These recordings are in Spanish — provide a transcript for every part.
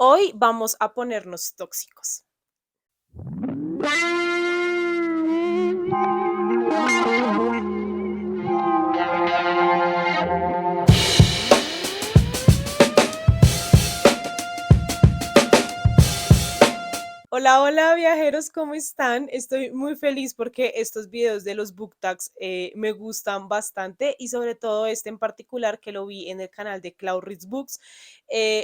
Hoy vamos a ponernos tóxicos. Hola, hola viajeros, ¿cómo están? Estoy muy feliz porque estos videos de los book tags me gustan bastante y sobre todo este en particular que lo vi en el canal de Cloud Reads Books.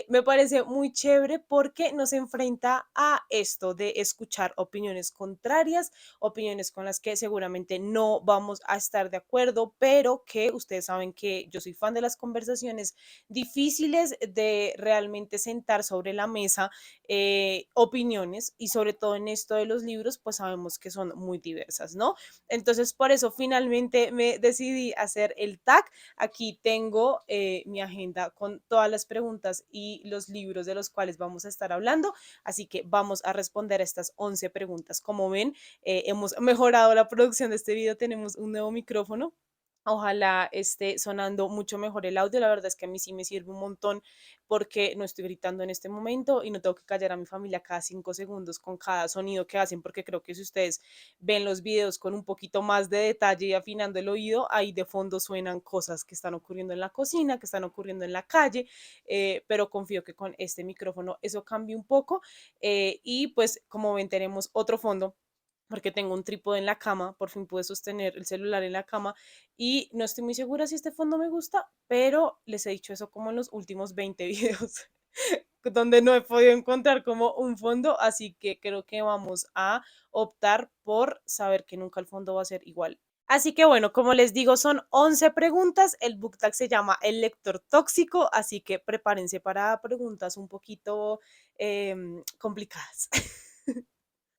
Me parece muy chévere porque nos enfrenta a esto de escuchar opiniones contrarias, opiniones con las que seguramente no vamos a estar de acuerdo, pero que ustedes saben que yo soy fan de las conversaciones difíciles de realmente sentar sobre la mesa opiniones y sobre todo en esto de los libros, pues sabemos que son muy diversas, ¿no? Entonces, por eso finalmente me decidí hacer el tag. Aquí tengo mi agenda con todas las preguntas y los libros de los cuales vamos a estar hablando, así que vamos a responder a estas 11 preguntas. Como ven, hemos mejorado la producción de este video, tenemos un nuevo micrófono. Ojalá esté sonando mucho mejor el audio. La verdad es que a mí sí me sirve un montón porque no estoy gritando en este momento y no tengo que callar a mi familia cada 5 segundos con cada sonido que hacen, porque creo que si ustedes ven los videos con un poquito más de detalle y afinando el oído, ahí de fondo suenan cosas que están ocurriendo en la cocina, que están ocurriendo en la calle, pero confío que con este micrófono eso cambie un poco y pues como ven tenemos otro fondo porque tengo un trípode en la cama, por fin pude sostener el celular en la cama y no estoy muy segura si este fondo me gusta, pero les he dicho eso como en los últimos 20 videos, donde no he podido encontrar como un fondo, así que creo que vamos a optar por saber que nunca el fondo va a ser igual. Así que bueno, como les digo, son 11 preguntas, el book tag se llama El lector tóxico, así que prepárense para preguntas un poquito complicadas.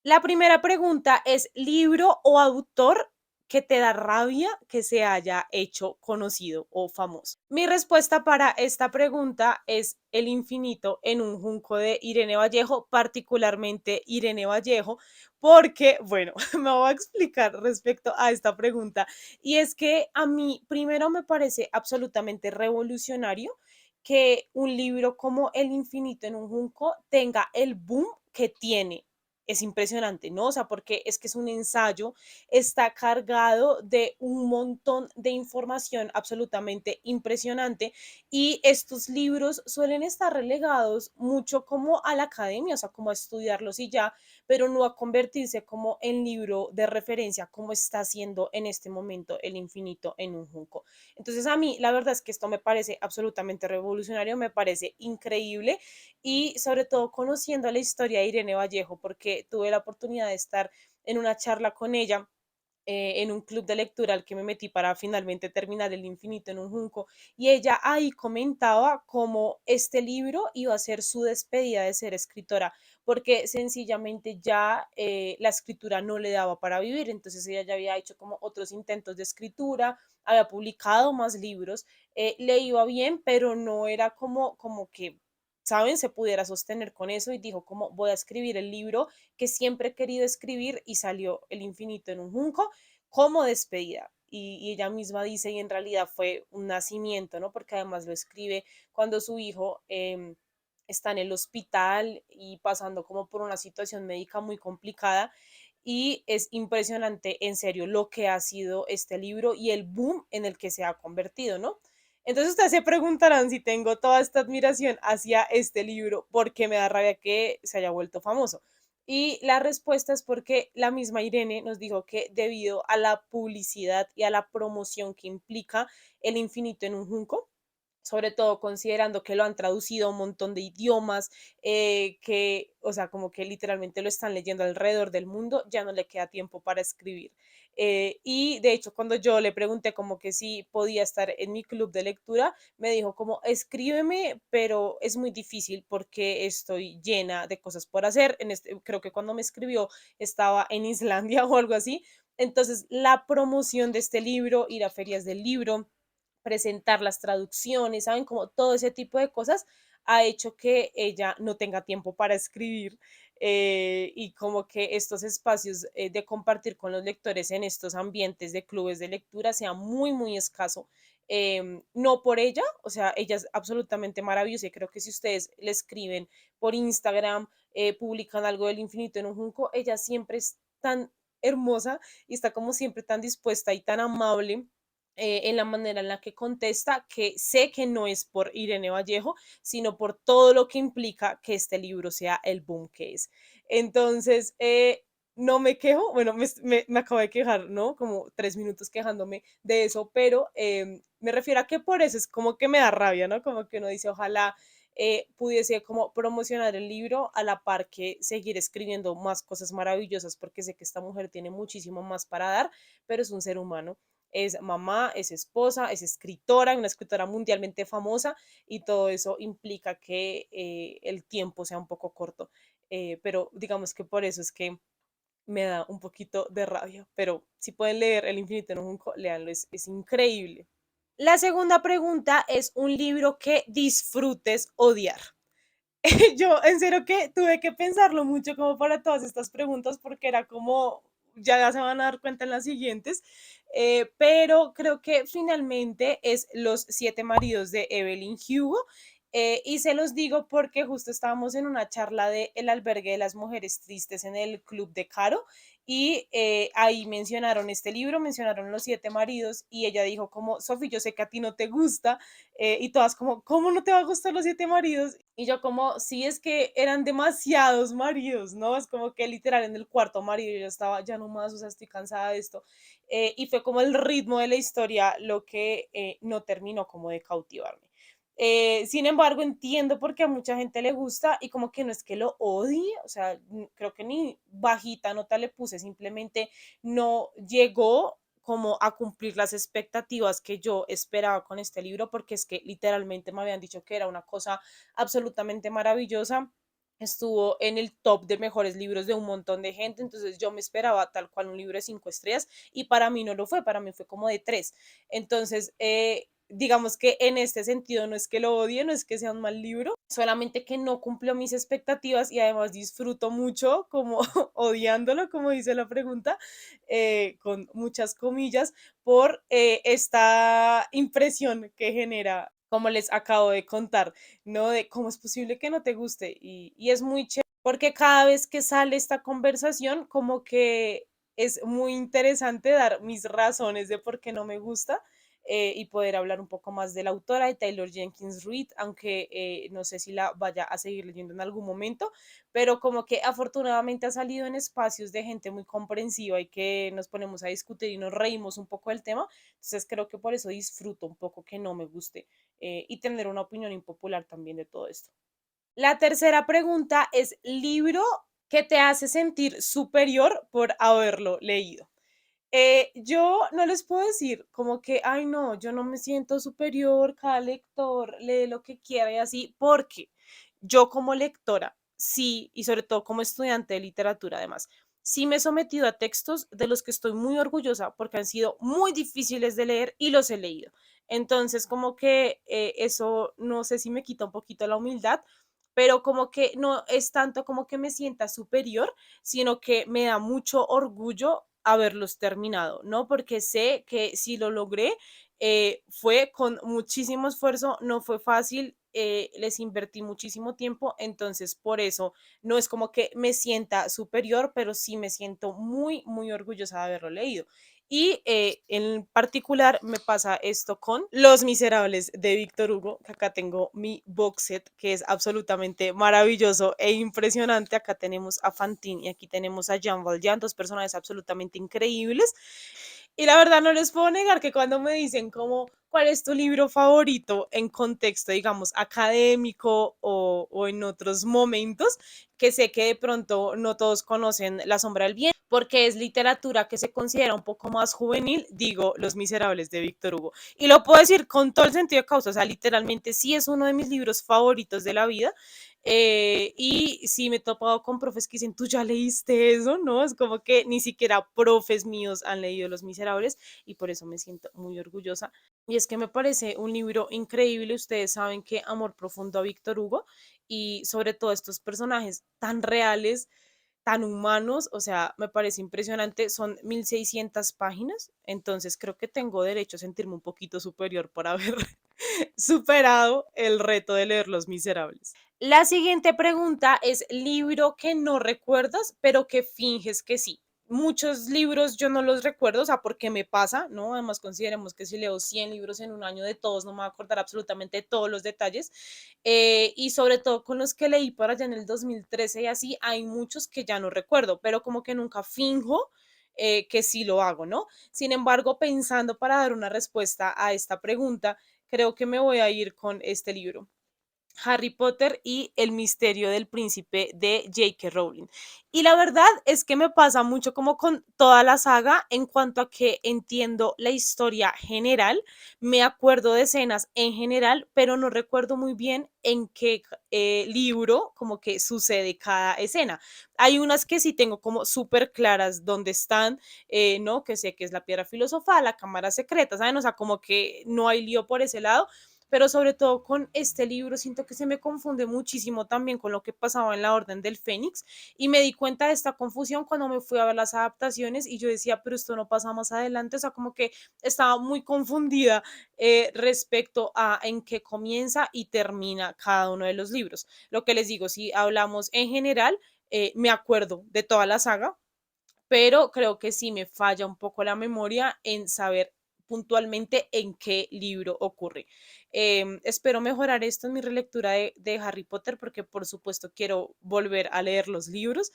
La primera pregunta es, ¿libro o autor que te da rabia que se haya hecho conocido o famoso? Mi respuesta para esta pregunta es El infinito en un junco de Irene Vallejo, particularmente Irene Vallejo, porque, bueno, me voy a explicar respecto a esta pregunta. Y es que a mí primero me parece absolutamente revolucionario que un libro como El infinito en un junco tenga el boom que tiene. Es impresionante, ¿no? O sea, porque es que es un ensayo, está cargado de un montón de información absolutamente impresionante y estos libros suelen estar relegados mucho como a la academia, o sea, como a estudiarlos y ya, pero no a convertirse como en libro de referencia como está haciendo en este momento El infinito en un junco. Entonces a mí la verdad es que esto me parece absolutamente revolucionario, me parece increíble y sobre todo conociendo la historia de Irene Vallejo, porque tuve la oportunidad de estar en una charla con ella en un club de lectura al que me metí para finalmente terminar El infinito en un junco, y ella ahí comentaba cómo este libro iba a ser su despedida de ser escritora, porque sencillamente ya la escritura no le daba para vivir, entonces ella ya había hecho como otros intentos de escritura, había publicado más libros, le iba bien, pero no era como que, ¿saben?, se pudiera sostener con eso y dijo como voy a escribir el libro que siempre he querido escribir y salió El infinito en un junco como despedida. Y ella misma dice, y en realidad fue un nacimiento, ¿no? Porque además lo escribe cuando su hijo está en el hospital y pasando como por una situación médica muy complicada. Y es impresionante, en serio, lo que ha sido este libro y el boom en el que se ha convertido, ¿no? Entonces ustedes se preguntarán si tengo toda esta admiración hacia este libro, ¿por qué me da rabia que se haya vuelto famoso? Y la respuesta es porque la misma Irene nos dijo que debido a la publicidad y a la promoción que implica El infinito en un junco, sobre todo considerando que lo han traducido a un montón de idiomas, que, o sea, como que literalmente lo están leyendo alrededor del mundo, ya no le queda tiempo para escribir. Y de hecho, cuando yo le pregunté como que si podía estar en mi club de lectura, me dijo como escríbeme, pero es muy difícil porque estoy llena de cosas por hacer. Creo que cuando me escribió estaba en Islandia o algo así. Entonces, la promoción de este libro, ir a ferias del libro, presentar las traducciones, ¿saben? Como todo ese tipo de cosas ha hecho que ella no tenga tiempo para escribir y como que estos espacios de compartir con los lectores en estos ambientes de clubes de lectura sea muy, muy escaso. no por ella, o sea, ella es absolutamente maravillosa y creo que si ustedes le escriben por Instagram, publican algo del infinito en un junco, ella siempre es tan hermosa y está como siempre tan dispuesta y tan amable en la manera en la que contesta, que sé que no es por Irene Vallejo, sino por todo lo que implica que este libro sea el boom que es. Entonces, no me quejo, bueno, me acabo de quejar, ¿no? Como 3 minutos quejándome de eso, pero me refiero a que por eso es como que me da rabia, ¿no? Como que uno dice, ojalá pudiese como promocionar el libro a la par que seguir escribiendo más cosas maravillosas, porque sé que esta mujer tiene muchísimo más para dar, pero es un ser humano. Es mamá, es esposa, es escritora, una escritora mundialmente famosa y todo eso implica que el tiempo sea un poco corto. Pero digamos que por eso es que me da un poquito de rabia, pero si pueden leer El infinito en un junco, léanlo, es increíble. La segunda pregunta es un libro que disfrutes odiar. Yo en serio que tuve que pensarlo mucho como para todas estas preguntas porque era como, ya se van a dar cuenta en las siguientes, pero creo que finalmente es Los siete maridos de Evelyn Hugo. Y se los digo porque justo estábamos en una charla de El albergue de las mujeres tristes en el club de Caro y ahí mencionaron este libro, mencionaron Los siete maridos y ella dijo como, Sofi, yo sé que a ti no te gusta, y todas como, ¿cómo no te va a gustar Los siete maridos? Y yo como, sí, es que eran demasiados maridos, ¿no? Es como que literal en el cuarto marido yo ya estaba, ya no más, o sea, estoy cansada de esto. Y fue como el ritmo de la historia lo que no terminó como de cautivarme. Sin embargo, entiendo por qué a mucha gente le gusta y como que no es que lo odie, o sea, creo que ni bajita nota le puse, simplemente no llegó como a cumplir las expectativas que yo esperaba con este libro, porque es que literalmente me habían dicho que era una cosa absolutamente maravillosa. Estuvo en el top de mejores libros de un montón de gente, entonces yo me esperaba tal cual un libro de 5 estrellas y para mí no lo fue, para mí fue como de 3. Entonces, digamos que en este sentido no es que lo odie, no es que sea un mal libro, solamente que no cumplió mis expectativas y además disfruto mucho como odiándolo, como dice la pregunta, con muchas comillas, por esta impresión que genera, como les acabo de contar, ¿no? De cómo es posible que no te guste. Y es muy chévere, porque cada vez que sale esta conversación, como que es muy interesante dar mis razones de por qué no me gusta. Y poder hablar un poco más de la autora de Taylor Jenkins Reid, aunque no sé si la vaya a seguir leyendo en algún momento, pero como que afortunadamente ha salido en espacios de gente muy comprensiva y que nos ponemos a discutir y nos reímos un poco del tema, entonces creo que por eso disfruto un poco que no me guste y tener una opinión impopular también de todo esto. La tercera pregunta es libro que te hace sentir superior por haberlo leído. Yo no les puedo decir como que, ay no, yo no me siento superior, cada lector lee lo que quiera y así, porque yo como lectora, sí, y sobre todo como estudiante de literatura además, sí me he sometido a textos de los que estoy muy orgullosa porque han sido muy difíciles de leer y los he leído. Entonces, como que eso no sé si me quita un poquito la humildad, pero como que no es tanto como que me sienta superior, sino que me da mucho orgullo haberlos terminado, ¿no? Porque sé que si lo logré, fue con muchísimo esfuerzo, no fue fácil, les invertí muchísimo tiempo, entonces por eso no es como que me sienta superior, pero sí me siento muy, muy orgullosa de haberlo leído. Y en particular me pasa esto con Los Miserables de Víctor Hugo, que acá tengo mi box set, que es absolutamente maravilloso e impresionante. Acá tenemos a Fantine y aquí tenemos a Jean Valjean, dos personajes absolutamente increíbles. Y la verdad no les puedo negar que cuando me dicen como, ¿cuál es tu libro favorito en contexto, digamos, académico o en otros momentos? Que sé que de pronto no todos conocen La sombra del viento, porque es literatura que se considera un poco más juvenil, digo, Los Miserables de Víctor Hugo. Y lo puedo decir con todo el sentido de causa, o sea, literalmente sí es uno de mis libros favoritos de la vida. Y sí me he topado con profes que dicen, tú ya leíste eso, ¿no? Es como que ni siquiera profes míos han leído Los Miserables y por eso me siento muy orgullosa. Y es que me parece un libro increíble. Ustedes saben que amor profundo a Víctor Hugo y sobre todo estos personajes tan reales tan humanos, o sea, me parece impresionante, son 1600 páginas, entonces creo que tengo derecho a sentirme un poquito superior por haber superado el reto de leer Los Miserables. La siguiente pregunta es libro que no recuerdas, pero que finges que sí. Muchos libros yo no los recuerdo, o sea, porque me pasa, ¿no? Además, consideremos que si leo 100 libros en un año de todos, no me voy a acordar absolutamente de todos los detalles. Y sobre todo con los que leí por allá en el 2013 y así, hay muchos que ya no recuerdo, pero como que nunca finjo que sí lo hago, ¿no? Sin embargo, pensando para dar una respuesta a esta pregunta, creo que me voy a ir con este libro. Harry Potter y el misterio del príncipe de J.K. Rowling. Y la verdad es que me pasa mucho como con toda la saga en cuanto a que entiendo la historia general, me acuerdo de escenas en general, pero no recuerdo muy bien en qué libro como que sucede cada escena. Hay unas que sí tengo como súper claras dónde están, ¿no? Que sé que es la piedra filosofal, la cámara secreta, ¿saben? O sea, como que no hay lío por ese lado, pero sobre todo con este libro siento que se me confunde muchísimo también con lo que pasaba en la Orden del Fénix y me di cuenta de esta confusión cuando me fui a ver las adaptaciones y yo decía, pero esto no pasa más adelante, o sea, como que estaba muy confundida respecto a en qué comienza y termina cada uno de los libros. Lo que les digo, si hablamos en general, me acuerdo de toda la saga, pero creo que sí me falla un poco la memoria en saber puntualmente en qué libro ocurre. Espero mejorar esto en mi relectura de Harry Potter porque por supuesto quiero volver a leer los libros.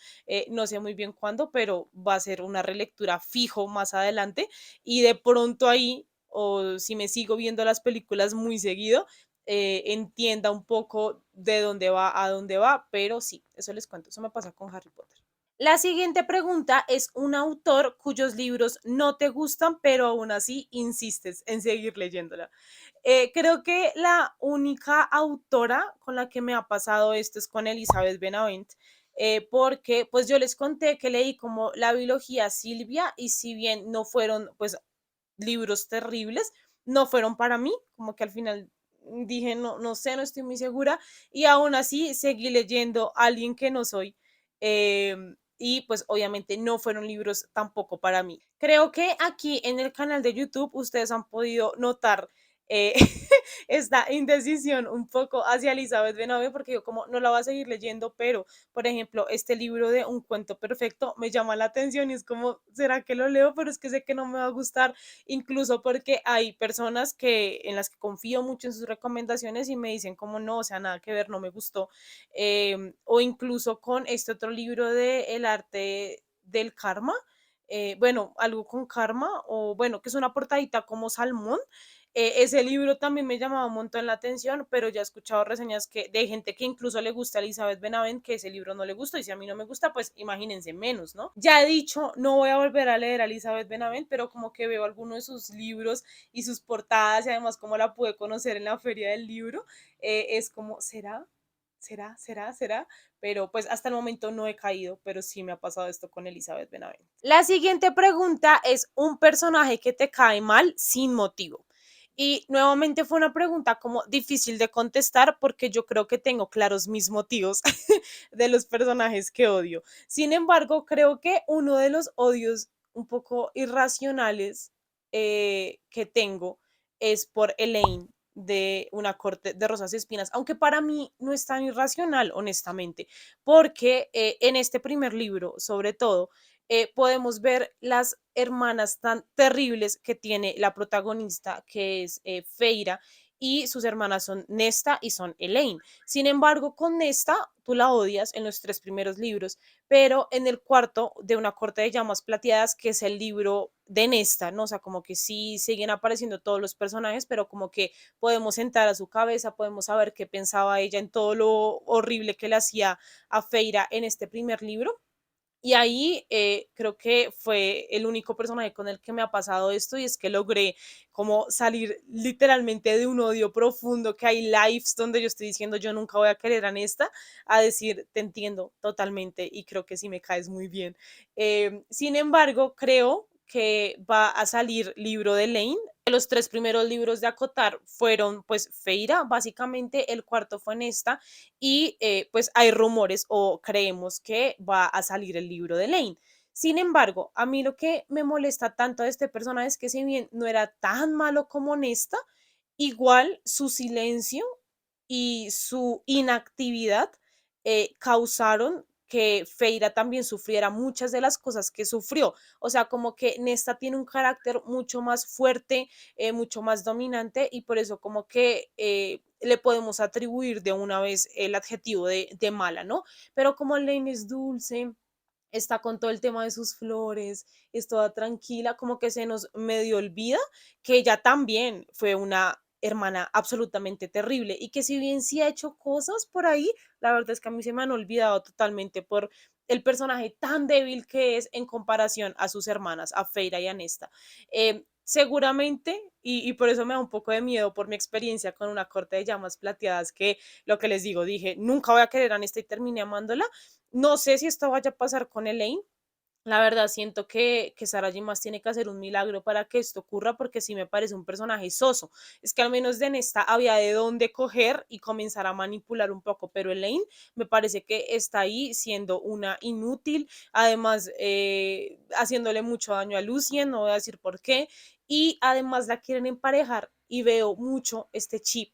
No sé muy bien cuándo, pero va a ser una relectura fijo más adelante y de pronto ahí, o si me sigo viendo las películas muy seguido, entienda un poco de dónde va a dónde va, pero sí, eso les cuento, eso me pasa con Harry Potter. La siguiente pregunta es un autor cuyos libros no te gustan, pero aún así insistes en seguir leyéndola. Creo que la única autora con la que me ha pasado esto es con Elizabeth Benavent, porque pues yo les conté que leí como la biología Silvia y si bien no fueron pues libros terribles, no fueron para mí, como que al final dije, no, no sé, no estoy muy segura, y aún así seguí leyendo Alguien que no soy, y pues obviamente no fueron libros tampoco para mí. Creo que aquí en el canal de YouTube ustedes han podido notar eh, esta indecisión un poco hacia Elizabeth Benavent, porque yo como no la voy a seguir leyendo, pero por ejemplo, este libro de Un cuento perfecto me llama la atención y es como, ¿será que lo leo? Pero es que sé que no me va a gustar, incluso porque hay personas que en las que confío mucho en sus recomendaciones y me dicen como no, o sea, nada que ver, no me gustó. O incluso con este otro libro de El arte del karma, bueno, algo con karma, o bueno, que es una portadita como salmón. Ese libro también me llamaba un montón la atención, pero ya he escuchado reseñas que de gente que incluso le gusta a Elizabeth Benavent, que ese libro no le gusta, y si a mí no me gusta, pues imagínense menos, ¿no? Ya he dicho, no voy a volver a leer a Elizabeth Benavent, pero como que veo algunos de sus libros y sus portadas, y además como la pude conocer en la feria del libro, es como, ¿será? ¿Será? ¿Será? ¿Será? Pero pues hasta el momento no he caído, pero sí me ha pasado esto con Elizabeth Benavent. La siguiente pregunta es un personaje que te cae mal sin motivo. Y nuevamente fue una pregunta como difícil de contestar porque yo creo que tengo claros mis motivos de los personajes que odio. Sin embargo, creo que uno de los odios un poco irracionales que tengo es por Elaine de Una corte de rosas y espinas, aunque para mí no es tan irracional, honestamente, porque en este primer libro, sobre todo, podemos ver las hermanas tan terribles que tiene la protagonista, que es Feira, y sus hermanas son Nesta y son Elaine. Sin embargo, con Nesta tú la odias en los tres primeros libros, pero en el cuarto, de Una corte de llamas plateadas, que es el libro de Nesta, ¿no? O sea, como que sí siguen apareciendo todos los personajes, pero como que podemos sentar a su cabeza, podemos saber qué pensaba ella en todo lo horrible que le hacía a Feira en este primer libro. Y ahí creo que fue el único personaje con el que me ha pasado esto y es que logré como salir literalmente de un odio profundo, que hay lives donde yo estoy diciendo yo nunca voy a querer a esta, a decir te entiendo totalmente y creo que sí me caes muy bien. Sin embargo, creo que va a salir libro de Lane. Los tres primeros libros de Acotar fueron pues Feira, básicamente el cuarto fue en esta y pues hay rumores o creemos que va a salir el libro de Lane. Sin embargo, a mí lo que me molesta tanto de este personaje es que si bien no era tan malo como Nesta, igual su silencio y su inactividad causaron que Feira también sufriera muchas de las cosas que sufrió. O sea, como que Nesta tiene un carácter mucho más fuerte, mucho más dominante y por eso como que le podemos atribuir de una vez el adjetivo de mala, ¿no? Pero como Lane es dulce, está con todo el tema de sus flores, es toda tranquila, como que se nos medio olvida que ella también fue una hermana absolutamente terrible y que si bien sí ha hecho cosas por ahí, la verdad es que a mí se me han olvidado totalmente por el personaje tan débil que es en comparación a sus hermanas, a Feira y a Nesta. Seguramente, y por eso me da un poco de miedo por mi experiencia con una corte de llamas plateadas, que lo que les digo, dije, nunca voy a querer a Nesta y terminé amándola. No sé si esto vaya a pasar con Elaine. La verdad, siento que Sarah J. Maas tiene que hacer un milagro para que esto ocurra, porque sí me parece un personaje soso. Es que al menos de Nesta había de dónde coger y comenzar a manipular un poco, pero Elaine me parece que está ahí siendo una inútil, además haciéndole mucho daño a Lucien, no voy a decir por qué, y además la quieren emparejar y veo mucho este chip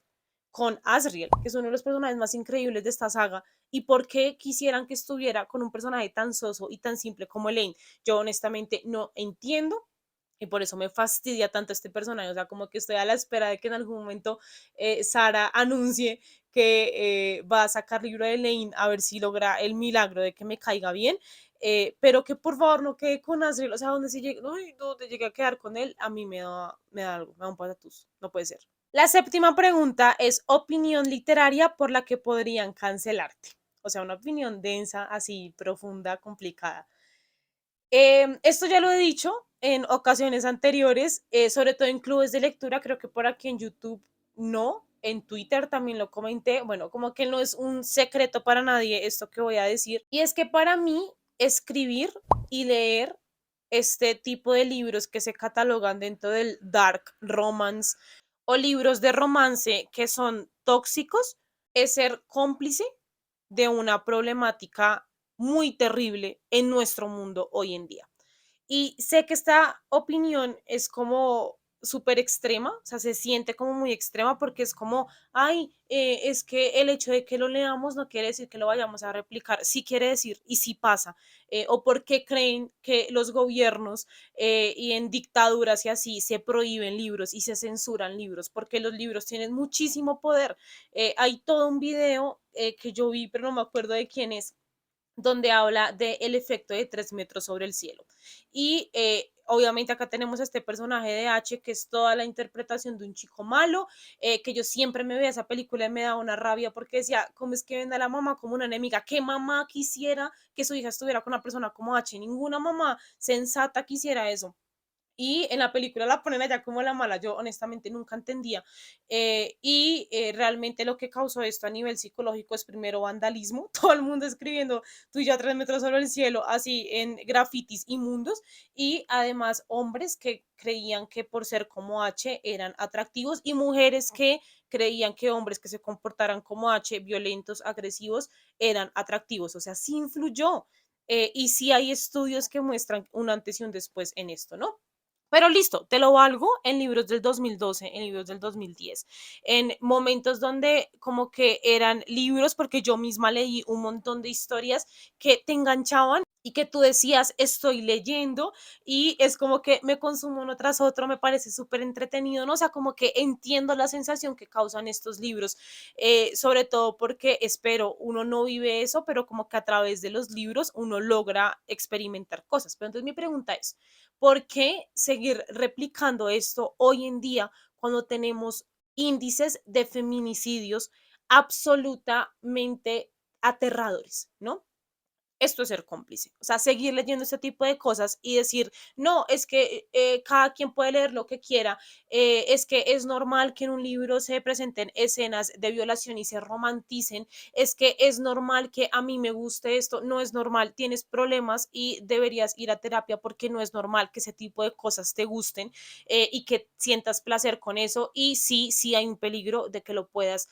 con Asriel, que es uno de los personajes más increíbles de esta saga, y por qué quisieran que estuviera con un personaje tan soso y tan simple como Elaine. Yo honestamente no entiendo y por eso me fastidia tanto este personaje, o sea, como que estoy a la espera de que en algún momento Sara anuncie que va a sacar libro de Elaine a ver si logra el milagro de que me caiga bien, pero que por favor no quede con Asriel, o sea, donde, si llegue, uy, donde llegue a quedar con él, a mí me da algo, me da un patatús, no puede ser. La séptima pregunta es opinión literaria por la que podrían cancelarte. O sea, una opinión densa, así, profunda, complicada. Esto ya lo he dicho en ocasiones anteriores, sobre todo en clubes de lectura, creo que por aquí en YouTube no, en Twitter también lo comenté, bueno, como que no es un secreto para nadie esto que voy a decir, y es que para mí escribir y leer este tipo de libros que se catalogan dentro del dark romance o libros de romance que son tóxicos es ser cómplice de una problemática muy terrible en nuestro mundo hoy en día. Y sé que esta opinión es como súper extrema, o sea, se siente como muy extrema porque es como, ay, es que el hecho de que lo leamos no quiere decir que lo vayamos a replicar, sí quiere decir y sí pasa, o por qué creen que los gobiernos y en dictaduras y así se prohíben libros y se censuran libros, porque los libros tienen muchísimo poder. Hay todo un video que yo vi, pero no me acuerdo de quién es, donde habla del efecto de 3 metros sobre el cielo. Y obviamente acá tenemos a este personaje de H, que es toda la interpretación de un chico malo, que yo siempre me veía esa película y me daba una rabia porque decía, ¿cómo es que ven a la mamá como una enemiga? ¿Qué mamá quisiera que su hija estuviera con una persona como H? Ninguna mamá sensata quisiera eso. Y en la película la ponen allá como la mala, yo honestamente nunca entendía. Realmente lo que causó esto a nivel psicológico es primero vandalismo, todo el mundo escribiendo tú y yo a 3 metros sobre el cielo, así en grafitis inmundos, y además hombres que creían que por ser como H eran atractivos y mujeres que creían que hombres que se comportaran como H, violentos, agresivos, eran atractivos, o sea, sí influyó. Y sí hay estudios que muestran un antes y un después en esto, ¿no? Pero listo, te lo valgo en libros del 2012, en libros del 2010, en momentos donde como que eran libros, porque yo misma leí un montón de historias que te enganchaban y que tú decías, estoy leyendo y es como que me consumo uno tras otro, me parece súper entretenido, ¿no? O sea, como que entiendo la sensación que causan estos libros, sobre todo porque espero, uno no vive eso, pero como que a través de los libros uno logra experimentar cosas. Pero entonces mi pregunta es, ¿por qué seguir replicando esto hoy en día cuando tenemos índices de feminicidios absolutamente aterradores, ¿no? esto es ser cómplice. O sea, seguir leyendo este tipo de cosas y decir, no, es que cada quien puede leer lo que quiera, es que es normal que en un libro se presenten escenas de violación y se romanticen, es que es normal que a mí me guste esto, no es normal, tienes problemas y deberías ir a terapia porque no es normal que ese tipo de cosas te gusten y que sientas placer con eso y sí, sí hay un peligro de que lo puedas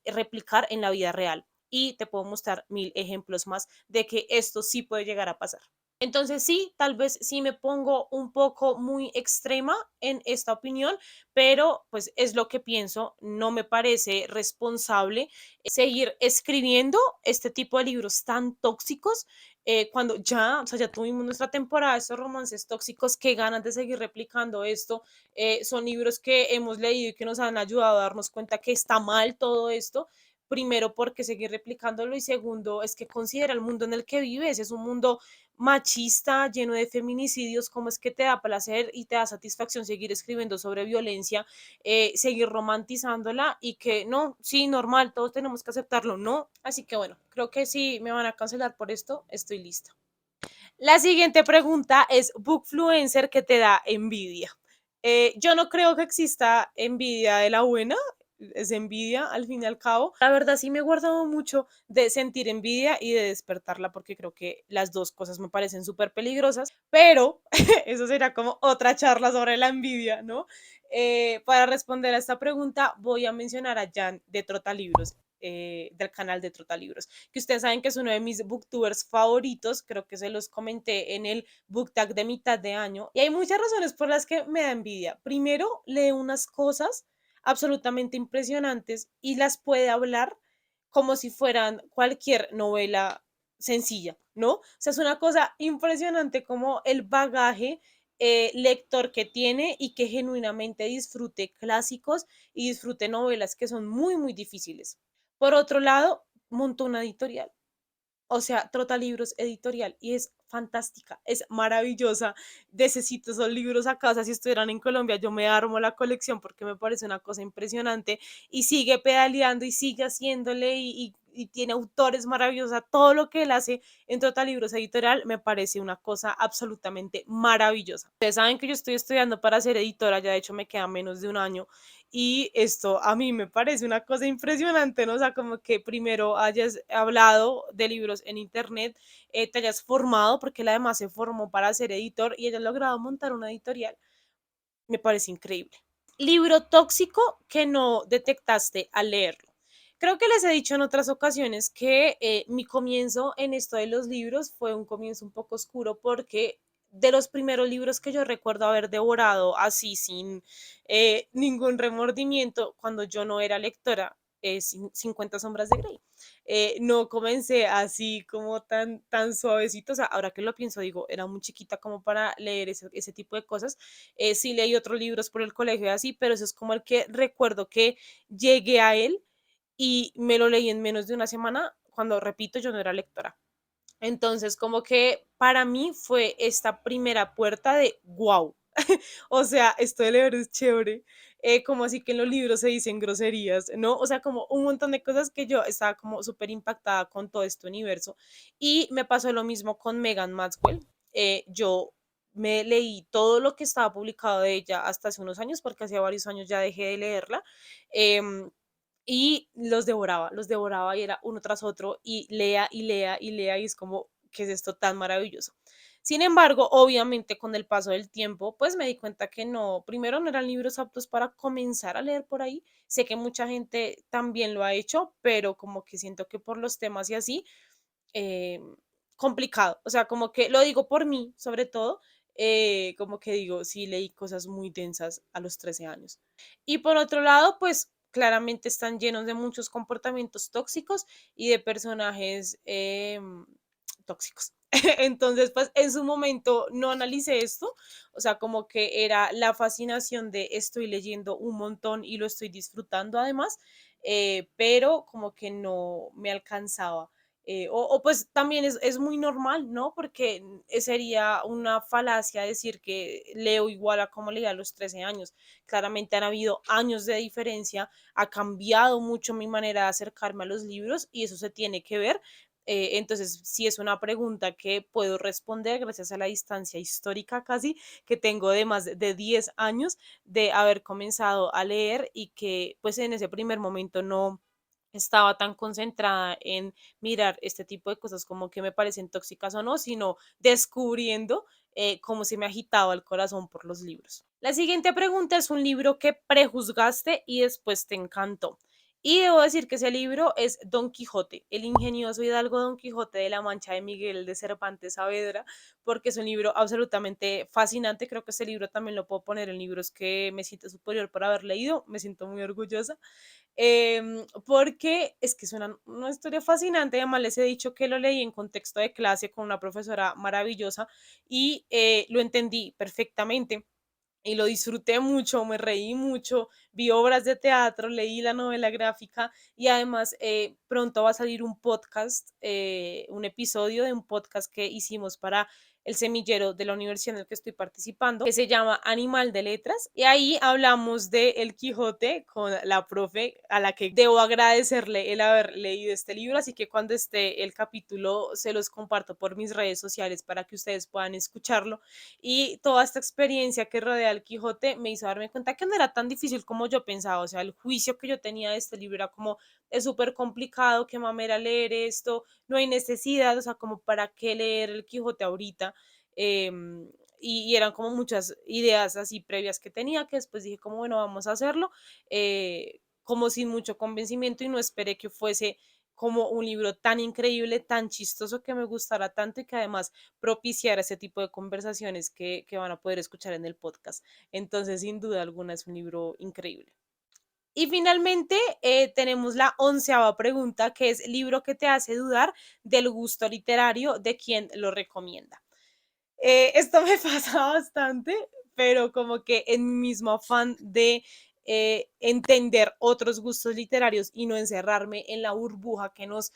replicar en la vida real. Y te puedo mostrar mil ejemplos más de que esto sí puede llegar a pasar. Entonces sí, tal vez sí me pongo un poco muy extrema en esta opinión, pero pues es lo que pienso. No me parece responsable seguir escribiendo este tipo de libros tan tóxicos cuando ya, o sea, ya tuvimos nuestra temporada de estos romances tóxicos, qué ganas de seguir replicando esto. Son libros que hemos leído y que nos han ayudado a darnos cuenta que está mal todo esto. Primero, porque seguir replicándolo y segundo, es que considera el mundo en el que vives. Es un mundo machista, lleno de feminicidios, cómo es que te da placer y te da satisfacción seguir escribiendo sobre violencia, seguir romantizándola y que no, sí, normal, todos tenemos que aceptarlo, no. Así que bueno, creo que si me van a cancelar por esto, estoy lista. La siguiente pregunta es, Bookfluencer que te da envidia. Yo no creo que exista envidia de la buena, es envidia al fin y al cabo. La verdad sí me he guardado mucho de sentir envidia y de despertarla porque creo que las dos cosas me parecen súper peligrosas, pero eso será como otra charla sobre la envidia, ¿no? Para responder a esta pregunta voy a mencionar a Jan de Trotalibros, del canal de Trotalibros, que ustedes saben que es uno de mis booktubers favoritos, creo que se los comenté en el book tag de mitad de año, y hay muchas razones por las que me da envidia. Primero, lee unas cosas absolutamente impresionantes y las puede hablar como si fueran cualquier novela sencilla, ¿no? O sea, es una cosa impresionante como el bagaje lector que tiene y que genuinamente disfrute clásicos y disfrute novelas que son muy, muy difíciles. Por otro lado, montó una editorial, o sea, Trotalibros editorial y es fantástica, es maravillosa. Necesito esos libros a casa. Si estuvieran en Colombia, yo me armo la colección porque me parece una cosa impresionante y sigue pedaleando y sigue haciéndole y tiene autores maravillosos. Todo lo que él hace en Trotalibros editorial me parece una cosa absolutamente maravillosa. Ustedes saben que yo estoy estudiando para ser editora, ya de hecho me queda menos de un año y esto a mí me parece una cosa impresionante, ¿no? O sea, como que primero hayas hablado de libros en internet, te hayas formado, porque él además se formó para ser editor y hayas logrado montar una editorial, me parece increíble. Libro tóxico que no detectaste al leerlo. Creo que les he dicho en otras ocasiones que mi comienzo en esto de los libros fue un comienzo un poco oscuro porque de los primeros libros que yo recuerdo haber devorado así sin ningún remordimiento cuando yo no era lectora, es 50 sombras de Grey. No comencé así como tan suavecito, o sea, ahora que lo pienso digo, era muy chiquita como para leer ese tipo de cosas. Sí leí otros libros por el colegio y así, pero eso es como el que recuerdo que llegué a él y me lo leí en menos de una semana, cuando, repito, yo no era lectora. Entonces, como que para mí fue esta primera puerta de wow. O sea, esto de leer es chévere. Como así que en los libros se dicen groserías, ¿no? O sea, como un montón de cosas que yo estaba como súper impactada con todo este universo. Y me pasó lo mismo con Megan Maxwell. Yo me leí todo lo que estaba publicado de ella hasta hace unos años, porque hacía varios años ya dejé de leerla. em, y los devoraba y era uno tras otro y lea y lea y lea y es como, ¿qué es esto tan maravilloso? Sin embargo, obviamente con el paso del tiempo, pues me di cuenta que no, primero no eran libros aptos para comenzar a leer por ahí. Sé que mucha gente también lo ha hecho, pero como que siento que por los temas y así, eh, complicado. O sea, como que lo digo por mí, sobre todo, como que digo, sí leí cosas muy densas a los 13 años. Y por otro lado, pues claramente están llenos de muchos comportamientos tóxicos y de personajes tóxicos. Entonces, pues en su momento no analicé esto, o sea, como que era la fascinación de estoy leyendo un montón y lo estoy disfrutando además, pero como que no me alcanzaba. Pues también es muy normal, ¿no? Porque sería una falacia decir que leo igual a como leía a los 13 años. Claramente han habido años de diferencia, ha cambiado mucho mi manera de acercarme a los libros y eso se tiene que ver. Entonces, sí es una pregunta que puedo responder gracias a la distancia histórica casi que tengo de más de 10 años de haber comenzado a leer y que pues en ese primer momento no estaba tan concentrada en mirar este tipo de cosas como que me parecen tóxicas o no, sino descubriendo cómo se me agitaba el corazón por los libros. La siguiente pregunta es un libro que prejuzgaste y después te encantó. Y debo decir que ese libro es Don Quijote, el ingenioso hidalgo Don Quijote de la Mancha de Miguel de Cervantes Saavedra, porque es un libro absolutamente fascinante. Creo que ese libro también lo puedo poner en libros que me siento superior por haber leído. Me siento muy orgullosa. Porque es que es una historia fascinante. Además, les he dicho que lo leí en contexto de clase con una profesora maravillosa y lo entendí perfectamente y lo disfruté mucho, me reí mucho, vi obras de teatro, leí la novela gráfica y además pronto va a salir un podcast, un episodio de un podcast que hicimos para el semillero de la universidad en el que estoy participando, que se llama Animal de Letras, y ahí hablamos de El Quijote con la profe a la que debo agradecerle el haber leído este libro, así que cuando esté el capítulo se los comparto por mis redes sociales para que ustedes puedan escucharlo y toda esta experiencia que rodea al Quijote me hizo darme cuenta que no era tan difícil como yo pensaba. O sea, el juicio que yo tenía de este libro era como, es súper complicado, qué mamera leer esto, no hay necesidad, o sea, como para qué leer el Quijote ahorita. Y eran como muchas ideas así previas que tenía, que después dije como, bueno, vamos a hacerlo, como sin mucho convencimiento y no esperé que fuese como un libro tan increíble, tan chistoso, que me gustara tanto y que además propiciar ese tipo de conversaciones que van a poder escuchar en el podcast. Entonces, sin duda alguna, es un libro increíble. Y finalmente tenemos la 11ª pregunta, que es libro que te hace dudar del gusto literario de quien lo recomienda. Esto me pasa bastante, pero como que en mi mismo afán de entender otros gustos literarios y no encerrarme en la burbuja que nos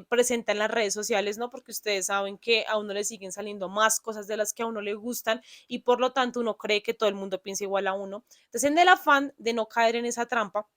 presentan las redes sociales, ¿no? Porque ustedes saben que a uno le siguen saliendo más cosas de las que a uno le gustan y por lo tanto uno cree que todo el mundo piensa igual a uno. Entonces, en el afán de no caer en esa trampa,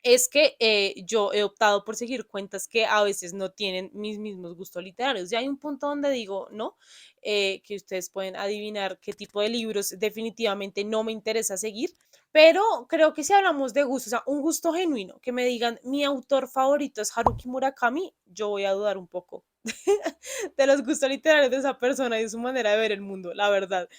es que yo he optado por seguir cuentas que a veces no tienen mis mismos gustos literarios. Ya hay un punto donde digo, no, que ustedes pueden adivinar qué tipo de libros definitivamente no me interesa seguir, pero creo que si hablamos de gustos, o sea, un gusto genuino, que me digan mi autor favorito es Haruki Murakami, yo voy a dudar un poco de los gustos literarios de esa persona y de su manera de ver el mundo, la verdad.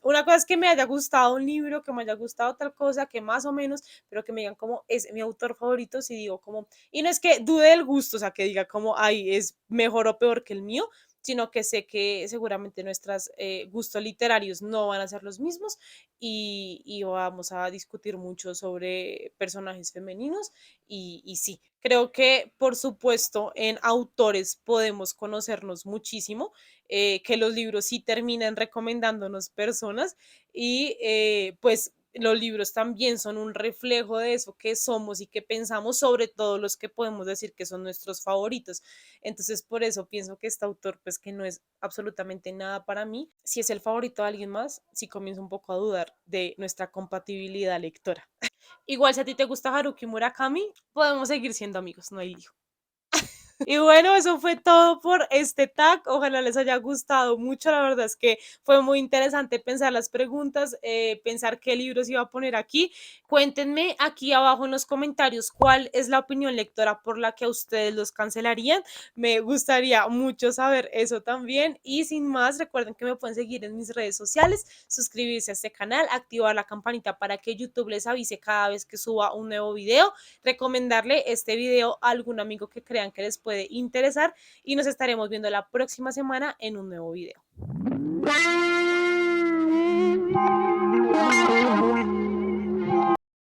Una cosa es que me haya gustado un libro, que me haya gustado tal cosa, que más o menos, pero que me digan como es mi autor favorito, si digo como, y no es que dude del gusto, o sea, que diga como, ay, es mejor o peor que el mío, sino que sé que seguramente nuestros gustos literarios no van a ser los mismos y vamos a discutir mucho sobre personajes femeninos y sí, creo que por supuesto en autores podemos conocernos muchísimo, que los libros sí terminan recomendándonos personas y pues los libros también son un reflejo de eso que somos y que pensamos, sobre todo los que podemos decir que son nuestros favoritos. Entonces, por eso pienso que este autor, pues que no es absolutamente nada para mí, si es el favorito de alguien más, sí comienzo un poco a dudar de nuestra compatibilidad lectora. Igual si a ti te gusta Haruki Murakami, podemos seguir siendo amigos, no hay lío. Y bueno, eso fue todo por este tag. Ojalá les haya gustado mucho. La verdad es que fue muy interesante pensar las preguntas, pensar qué libros iba a poner aquí. Cuéntenme aquí abajo en los comentarios cuál es la opinión lectora por la que a ustedes los cancelarían. Me gustaría mucho saber eso también. Y sin más, recuerden que me pueden seguir en mis redes sociales, suscribirse a este canal, activar la campanita para que YouTube les avise cada vez que suba un nuevo video, recomendarle este video a algún amigo que crean que les puede interesar y nos estaremos viendo la próxima semana en un nuevo video.